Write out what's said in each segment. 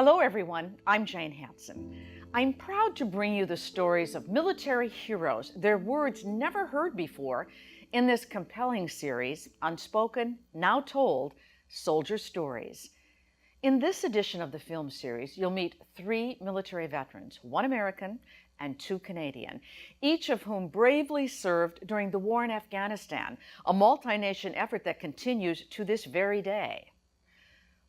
Hello everyone, I'm Jane Hanson. I'm proud to bring you the stories of military heroes, their words never heard before, in this compelling series, Unspoken, Now Told, Soldier Stories. In this edition of the film series, you'll meet 3 military veterans, 1 American and 2 Canadian, each of whom bravely served during the war in Afghanistan, a multi-nation effort that continues to this very day.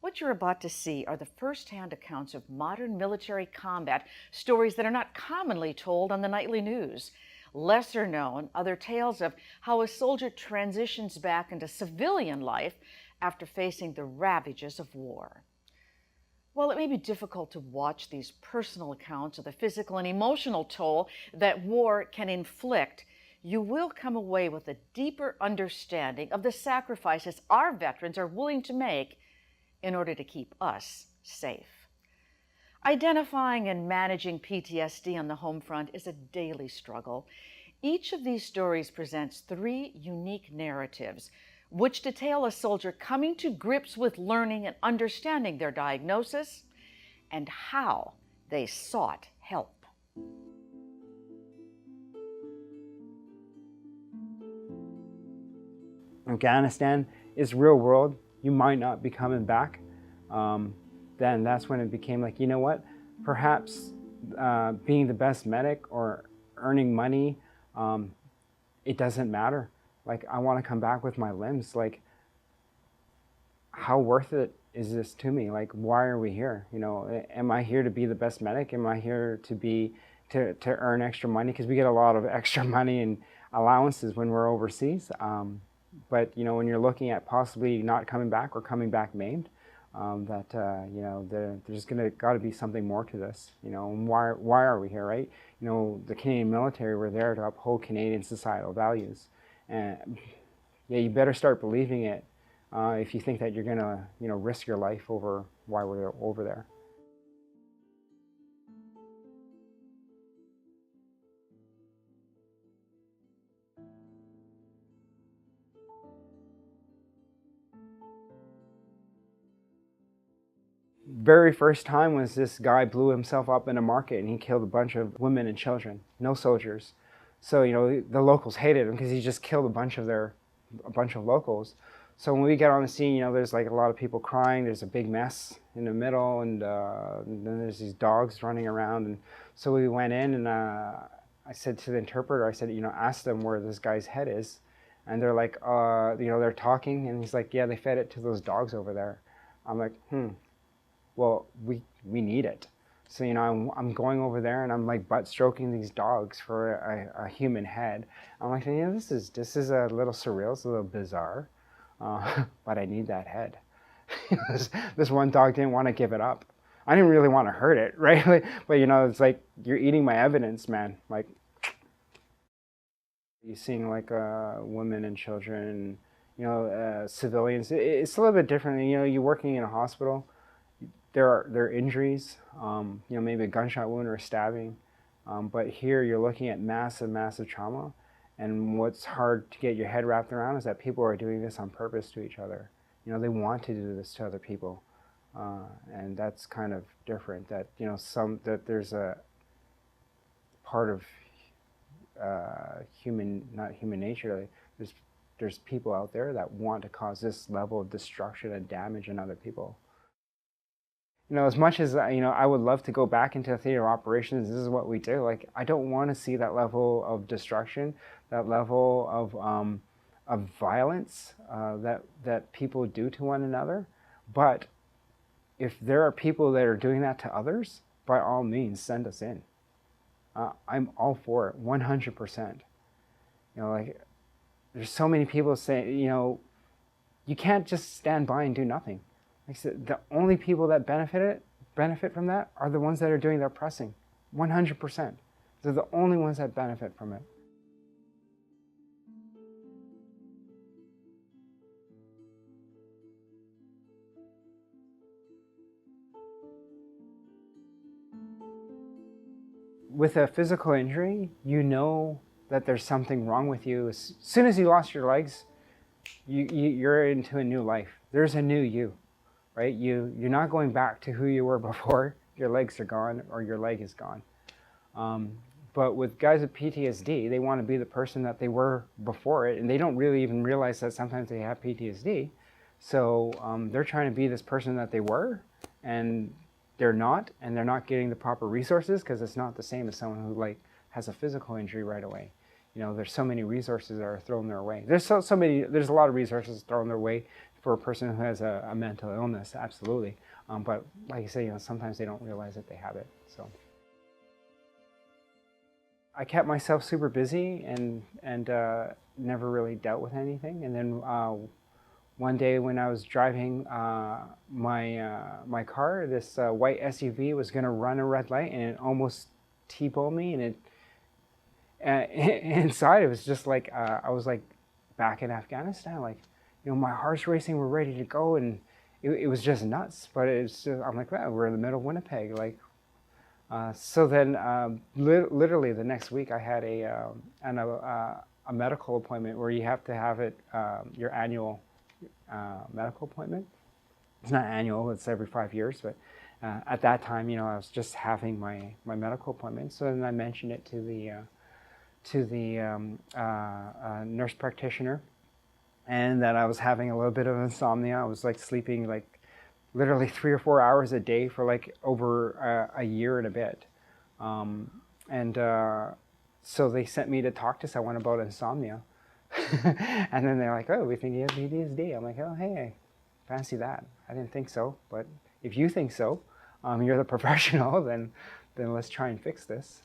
What you're about to see are the first-hand accounts of modern military combat, stories that are not commonly told on the nightly news. Lesser known are their tales of how a soldier transitions back into civilian life after facing the ravages of war. While it may be difficult to watch these personal accounts of the physical and emotional toll that war can inflict, you will come away with a deeper understanding of the sacrifices our veterans are willing to make in order to keep us safe. Identifying and managing PTSD on the home front is a daily struggle. Each of these stories presents 3 unique narratives, which detail a soldier coming to grips with learning and understanding their diagnosis and how they sought help. Afghanistan is real world. You might not be coming back. Then that's when it became like, you know what? Perhaps being the best medic or earning money, it doesn't matter. Like, I want to come back with my limbs. Like, how worth it is this to me? Like, why are we here? You know, am I here to be the best medic? Am I here to earn extra money? Because we get a lot of extra money and allowances when we're overseas. But, you know, when you're looking at possibly not coming back or coming back maimed, you know, there's got to be something more to this. You know, and why are we here, right? You know, the Canadian military, we're there to uphold Canadian societal values. And yeah, you better start believing it if you think that you're going to, you know, risk your life over why we're over there. Very first time was this guy blew himself up in a market and he killed a bunch of women and children, no soldiers. So, you know, the locals hated him because he just killed a bunch of locals. So when we get on the scene, you know, there's like a lot of people crying, there's a big mess in the middle, and then there's these dogs running around. And so we went in and I said to the interpreter, I said, you know, ask them where this guy's head is. And they're like, you know, they're talking, and he's like, yeah, they fed it to those dogs over there. I'm like, well, we need it. So, you know, I'm going over there and I'm like butt stroking these dogs for a human head. I'm like, you know, this is a little surreal, it's a little bizarre, but I need that head. This one dog didn't want to give it up. I didn't really want to hurt it, right? But, you know, it's like, you're eating my evidence, man. Like, you're seeing like women and children, you know, civilians. It's a little bit different. You know, you're working in a hospital. There are injuries, you know, maybe a gunshot wound or a stabbing, but here you're looking at massive trauma, and what's hard to get your head wrapped around is that people are doing this on purpose to each other. You know, they want to do this to other people, and that's kind of different. That, you know, that there's a part of not human nature. There's people out there that want to cause this level of destruction and damage in other people. You know, as much as, you know, I would love to go back into a theater of operations, this is what we do. Like, I don't want to see that level of destruction, that level of violence that people do to one another. But if there are people that are doing that to others, by all means, send us in. I'm all for it, 100%. You know, like, there's so many people saying, you know, you can't just stand by and do nothing. Like I said, the only people that benefit from that are the ones that are doing their pressing, 100%. They're the only ones that benefit from it. With a physical injury, you know that there's something wrong with you. As soon as you lost your legs, you're into a new life. There's a new you. right? You're not going back to who you were before your legs are gone or your leg is gone. But with guys with PTSD, they want to be the person that they were before it, and they don't really even realize that sometimes they have PTSD. So they're trying to be this person that they were, and they're not getting the proper resources, because it's not the same as someone who like has a physical injury right away. You know, there's so many resources that are thrown their way. There's there's a lot of resources thrown their way for a person who has a mental illness, absolutely. But like I say, you know, sometimes they don't realize that they have it. So I kept myself super busy and never really dealt with anything. And then one day when I was driving my car, this white SUV was going to run a red light, and it almost T-boned me, and it inside it was just like I was like back in Afghanistan, like, you know, my heart's racing, we're ready to go, and it was just nuts. But it's just, I'm like, wow, we're in the middle of Winnipeg, like. So then, literally the next week, I had a medical appointment where you have to have it your annual medical appointment. It's not annual; it's every 5 years. But at that time, you know, I was just having my medical appointment. So then I mentioned it to the nurse practitioner, and that I was having a little bit of insomnia. I was like sleeping like literally 3 or 4 hours a day for like over a year and a bit. So they sent me to talk to someone about insomnia. And then they're like, oh, we think you have PTSD. I'm like, oh, hey, I fancy that. I didn't think so, but if you think so, you're the professional, then let's try and fix this.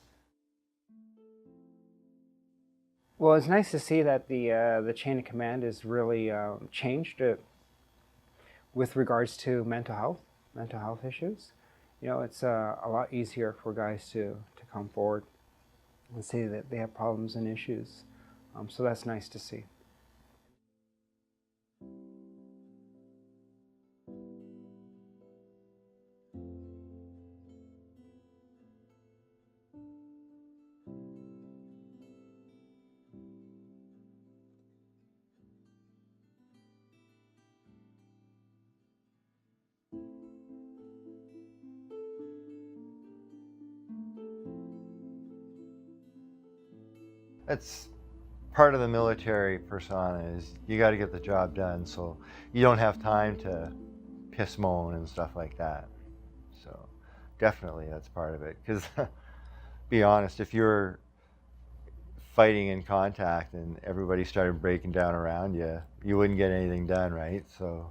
Well, it's nice to see that the chain of command is really changed with regards to mental health issues. You know, it's a lot easier for guys to come forward and say that they have problems and issues. So that's nice to see. That's part of the military persona, is you got to get the job done, so you don't have time to piss moan and stuff like that. So definitely that's part of it, because be honest, if you're fighting in contact and everybody started breaking down around you, you wouldn't get anything done, right? So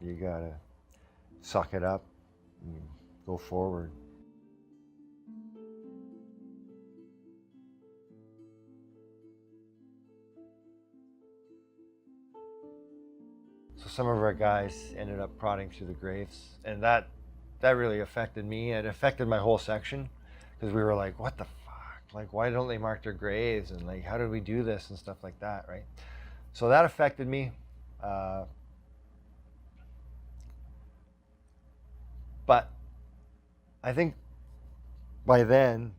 you gotta suck it up and go forward. So some of our guys ended up prodding through the graves, and that really affected me. It affected my whole section, because we were like, what the fuck? Like, why don't they mark their graves? And like, how did we do this and stuff like that, right? So that affected me. But I think by then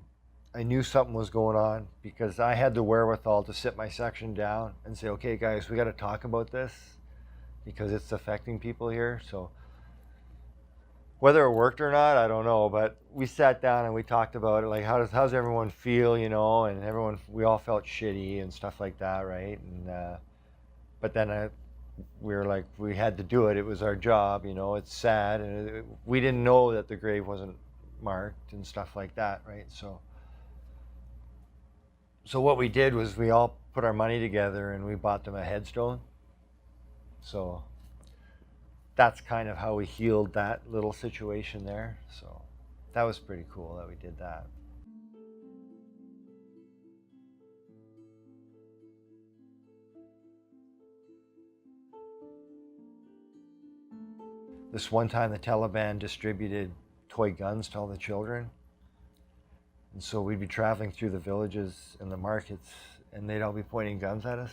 I knew something was going on, because I had the wherewithal to sit my section down and say, okay, guys, we got to talk about this, because it's affecting people here. So whether it worked or not, I don't know, but we sat down and we talked about it, like how's everyone feel, you know, and we all felt shitty and stuff like that, right? And but then we were like, we had to do it. It was our job, you know. It's sad, and we didn't know that the grave wasn't marked and stuff like that, right? So what we did was we all put our money together and we bought them a headstone. So that's kind of how we healed that little situation there. So that was pretty cool that we did that. This one time the Taliban distributed toy guns to all the children. And so we'd be traveling through the villages and the markets, and they'd all be pointing guns at us.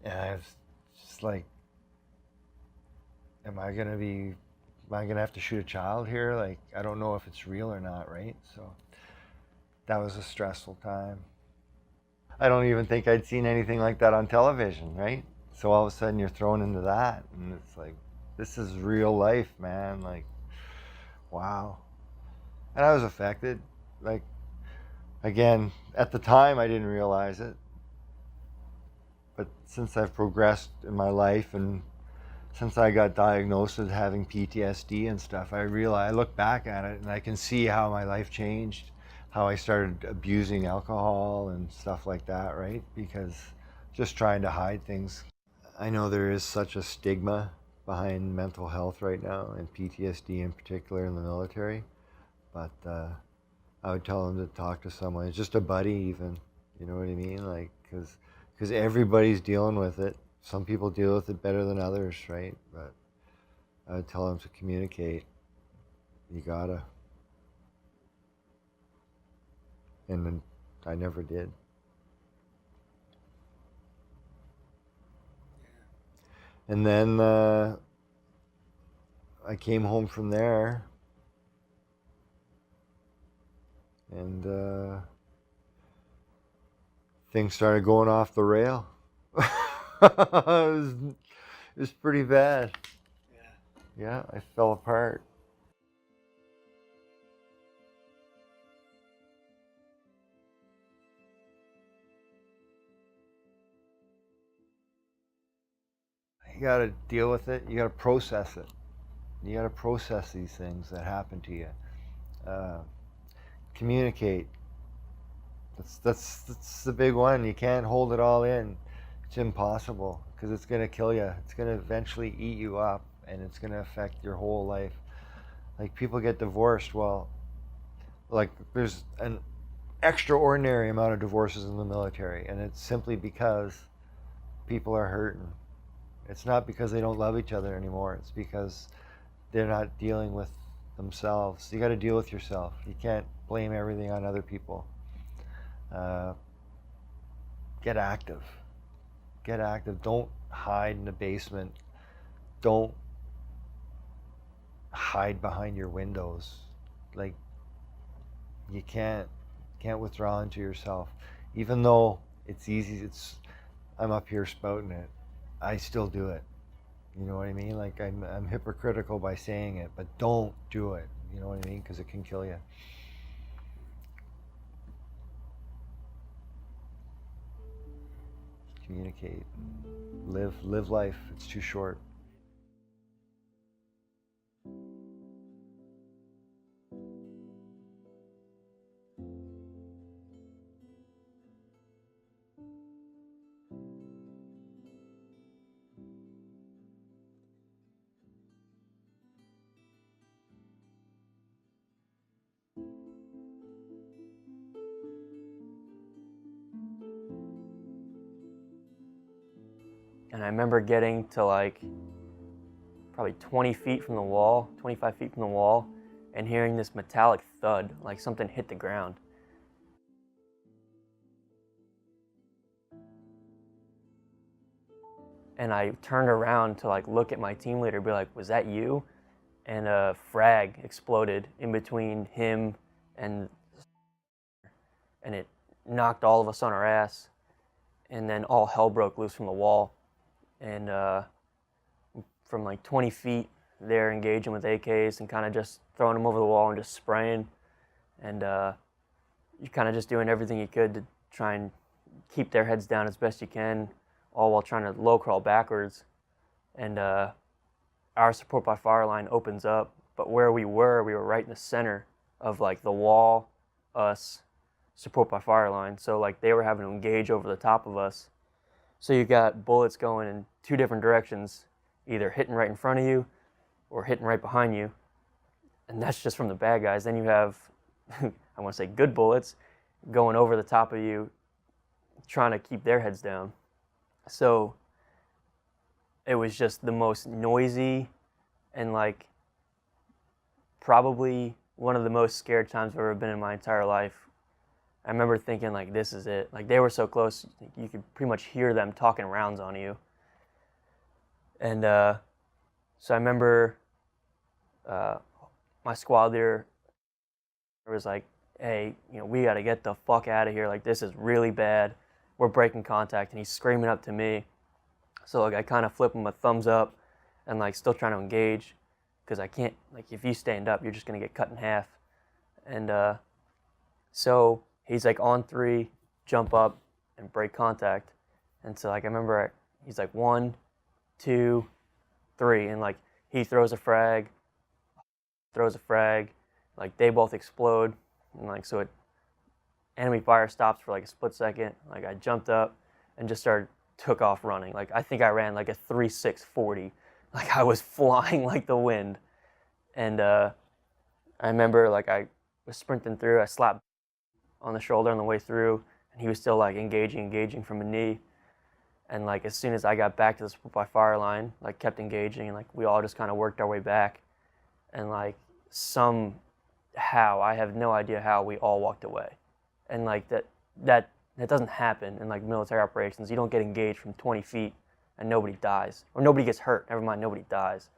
And I was just like, am I gonna have to shoot a child here? Like, I don't know if it's real or not, right? So that was a stressful time. I don't even think I'd seen anything like that on television, right? So all of a sudden you're thrown into that, and it's like, this is real life, man. Like, wow. And I was affected. Like, again, at the time I didn't realize it. But since I've progressed in my life, and since I got diagnosed with having PTSD and stuff, I look back at it and I can see how my life changed, how I started abusing alcohol and stuff like that, right? Because just trying to hide things. I know there is such a stigma behind mental health right now, and PTSD in particular in the military, but I would tell them to talk to someone. It's just a buddy even, you know what I mean? Like, because everybody's dealing with it. Some people deal with it better than others, right? But I would tell them to communicate. You gotta. And then I never did. And then I came home from there, and things started going off the rail. It was pretty bad. Yeah, I fell apart. You got to deal with it. You got to process it. You got to process these things that happen to you. Communicate. That's the big one. You can't hold it all in. It's impossible, because it's going to kill you. It's going to eventually eat you up, and it's going to affect your whole life. Like, people get divorced. Well, like, there's an extraordinary amount of divorces in the military, and it's simply because people are hurting. It's not because they don't love each other anymore. It's because they're not dealing with themselves. You got to deal with yourself. You can't blame everything on other people. Get active. Get active. Don't hide in the basement. Don't hide behind your windows. Like, you can't withdraw into yourself. Even though it's easy, I'm up here spouting it, I still do it. You know what I mean? Like, I'm hypocritical by saying it, but don't do it. You know what I mean? Because it can kill you. Communicate. Live life. It's too short. And I remember getting to like probably 20 feet from the wall, 25 feet from the wall, and hearing this metallic thud, like something hit the ground. And I turned around to like look at my team leader, be like, was that you? And a frag exploded in between him and it knocked all of us on our ass. And then all hell broke loose from the wall. And from like 20 feet, they're engaging with AKs and kind of just throwing them over the wall and just spraying. And you're kind of just doing everything you could to try and keep their heads down as best you can, all while trying to low crawl backwards. And our support by fire line opens up, but where we were right in the center of like the wall, us, support by fire line. So like they were having to engage over the top of us. So you got bullets going in two different directions, either hitting right in front of you or hitting right behind you. And that's just from the bad guys. Then you have, I want to say good bullets, going over the top of you, trying to keep their heads down. So it was just the most noisy and like probably one of the most scared times I've ever been in my entire life. I remember thinking like, this is it. Like they were so close, you could pretty much hear them talking rounds on you. And so I remember my squad leader was like, hey, we got to get the fuck out of here. Like this is really bad. We're breaking contact. And he's screaming up to me. So like I kind of flip him a thumbs up and like still trying to engage because I can't, like if you stand up, you're just going to get cut in half. And so he's like on 3, jump up and break contact. And so like I remember he's like 1, 2, 3, and like he throws a frag, like they both explode, and like so enemy fire stops for like a split second. Like I jumped up and just took off running. Like I think I ran like a 3.640. Like I was flying like the wind. And I remember like I was sprinting through. I slapped on the shoulder on the way through, and he was still like engaging from a knee. And like as soon as I got back to the split by fire line, like kept engaging, and like we all just kind of worked our way back. And like somehow, I have no idea how, we all walked away. And like that doesn't happen in like military operations. You don't get engaged from 20 feet and nobody dies, or nobody gets hurt. Never mind, nobody dies.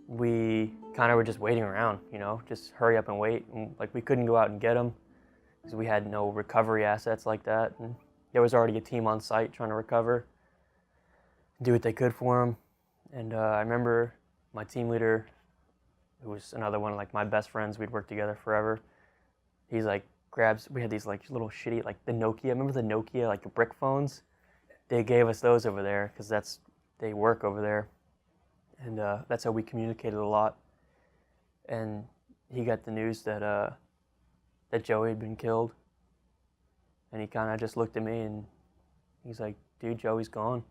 We kind of were just waiting around, you know, just hurry up and wait. And like we couldn't go out and get them because we had no recovery assets like that. And there was already a team on site trying to recover, do what they could for them. And I remember my team leader, who was another one of like my best friends, we'd worked together forever. He's like we had these like little shitty, like the Nokia, remember the Nokia, like the brick phones? They gave us those over there because they work over there. And that's how we communicated a lot. And he got the news that Joey had been killed. And he kind of just looked at me and he's like, dude, Joey's gone.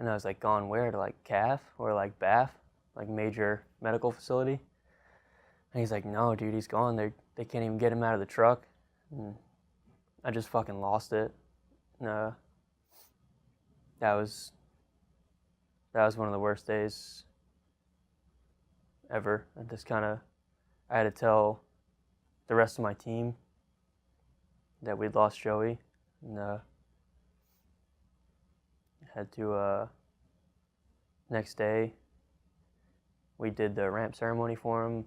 And I was like, gone where? To like CAF or like BAF, like major medical facility? And he's like, no, dude, he's gone. They can't even get him out of the truck. And I just fucking lost it. And, that was one of the worst days ever. I had to tell the rest of my team that we'd lost Joey, and had to, next day, we did the ramp ceremony for him.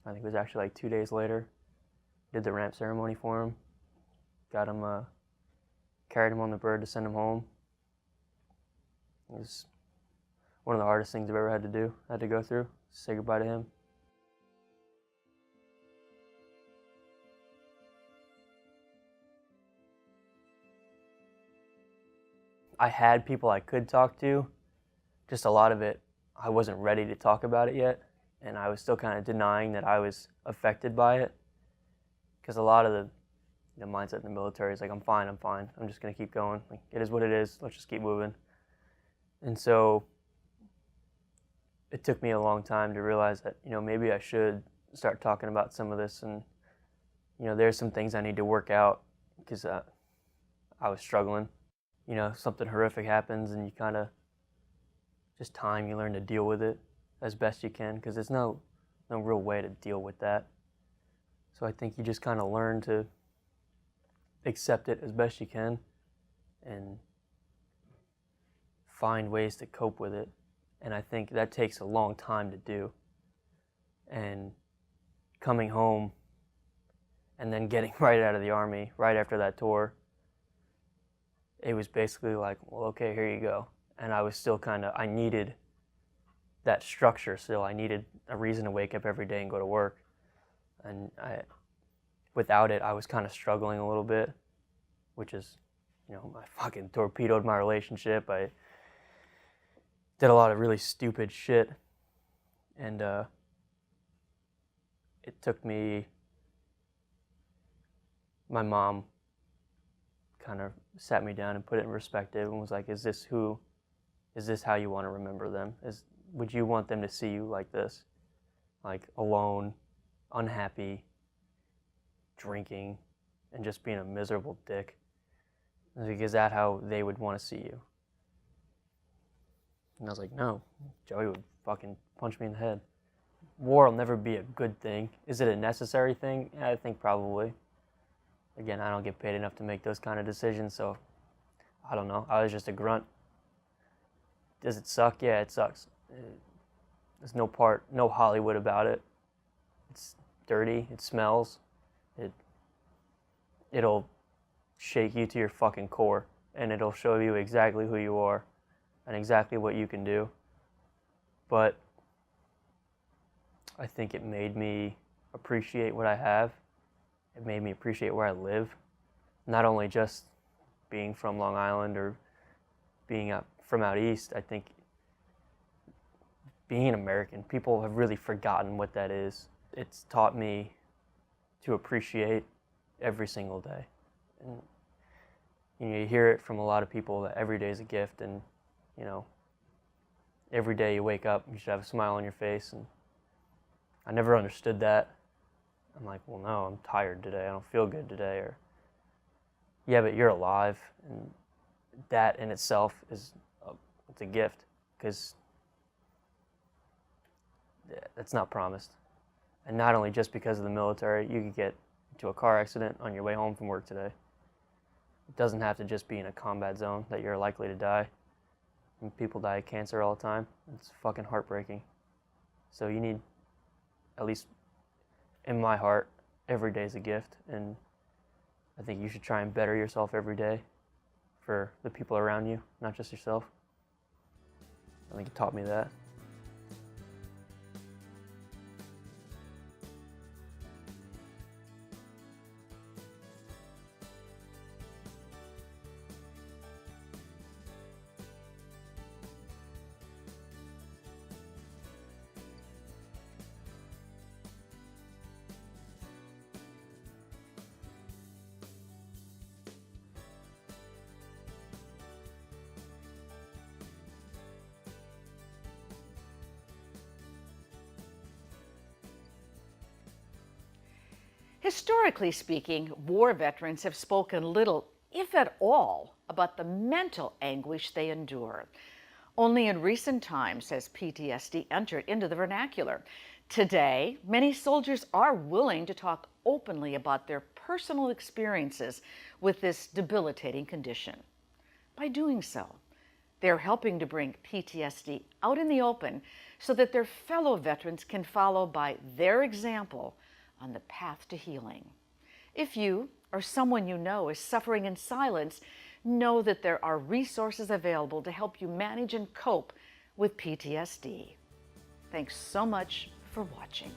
I think it was actually like 2 days later. Did the ramp ceremony for him. Got him, carried him on the bird to send him home. It was one of the hardest things I've ever had to do, had to go through, say goodbye to him. I had people I could talk to, just a lot of it, I wasn't ready to talk about it yet, and I was still kind of denying that I was affected by it, because a lot of the mindset in the military is like, I'm fine, I'm just going to keep going. Like, it is what it is, let's just keep moving. And so it took me a long time to realize that, you know, maybe I should start talking about some of this, and, you know, there's some things I need to work out because I was struggling. You know, something horrific happens and you kind of, just time, you learn to deal with it as best you can, because there's no real way to deal with that. So I think you just kind of learn to accept it as best you can and find ways to cope with it. And I think that takes a long time to do. And coming home and then getting right out of the Army, right after that tour, it was basically like, well, okay, here you go. And I was still I needed that structure still. I needed a reason to wake up every day and go to work. And without it, I was kind of struggling a little bit, which is, you know, I fucking torpedoed my relationship. I did a lot of really stupid shit. And it took me, my mom kind of sat me down and put it in perspective and was like, is this how you want to remember them? Would you want them to see you like this? Like alone, unhappy, drinking, and just being a miserable dick? Like, is that how they would want to see you? And I was like, no, Joey would fucking punch me in the head. War will never be a good thing. Is it a necessary thing? I think probably. Again, I don't get paid enough to make those kind of decisions, so I don't know. I was just a grunt. Does it suck? Yeah, it sucks. There's no Hollywood about it. It's dirty, it smells, it'll shake you to your fucking core, and it'll show you exactly who you are and exactly what you can do. But I think it made me appreciate what I have. It made me appreciate where I live. Not only just being from Long Island or being from out east, I think being an American, people have really forgotten what that is. It's taught me to appreciate every single day. And you hear it from a lot of people that every day is a gift, and every day you wake up, you should have a smile on your face. And I never understood that. I'm like, well, no, I'm tired today. I don't feel good today. Or, yeah, but you're alive. And that in itself it's a gift, because that's not promised. And not only just because of the military, you could get into a car accident on your way home from work today. It doesn't have to just be in a combat zone that you're likely to die. And people die of cancer all the time. It's fucking heartbreaking. So you need, at least in my heart, every day is a gift. And I think you should try and better yourself every day for the people around you, not just yourself. I think it taught me that. Historically speaking, war veterans have spoken little, if at all, about the mental anguish they endure. Only in recent times has PTSD entered into the vernacular. Today, many soldiers are willing to talk openly about their personal experiences with this debilitating condition. By doing so, they're helping to bring PTSD out in the open so that their fellow veterans can follow by their example on the path to healing. If you or someone you know is suffering in silence, know that there are resources available to help you manage and cope with PTSD. Thanks so much for watching.